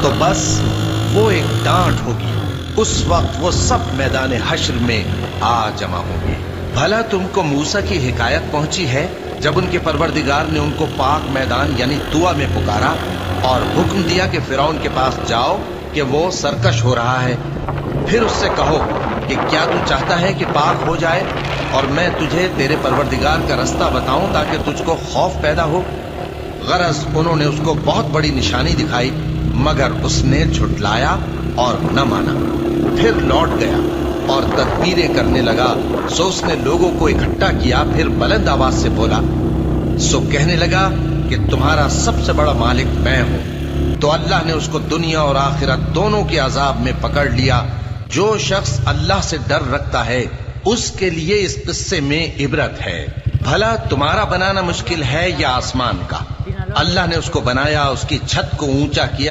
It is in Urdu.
تو بس وہ ایک ڈانٹ ہوگی، اس وقت وہ سب میدان حشر میں آ جمع ہوں گے۔ بھلا تم کو موسیٰ کی حکایت پہنچی ہے جب ان کے پروردگار نے ان کو پاک میدان یعنی طویٰ میں پکارا اور حکم دیا کہ فرعون کے پاس جاؤ کہ وہ سرکش ہو رہا ہے، پھر اس سے کہو کہ کیا تو چاہتا ہے کہ پاک ہو جائے اور میں تجھے تیرے پروردگار کا رستہ بتاؤں تاکہ تجھ کو خوف پیدا ہو؟ غرض انہوں نے اس کو بہت بڑی نشانی دکھائی مگر اس نے جھٹلایا اور نہ مانا، پھر لوٹ گیا اور تدبیریں کرنے لگا۔ سو اس نے لوگوں کو اکٹھا کیا، پھر بلند آواز سے بولا، سو کہنے لگا کہ تمہارا سب سے بڑا مالک میں ہوں۔ تو اللہ نے اس کو دنیا اور آخرت دونوں کے عذاب میں پکڑ لیا۔ جو شخص اللہ سے ڈر رکھتا ہے اس کے لیے اس قصے میں عبرت ہے۔ بھلا تمہارا بنانا مشکل ہے یا آسمان کا؟ اللہ نے اس کو بنایا، اس کی چھت کو اونچا کیا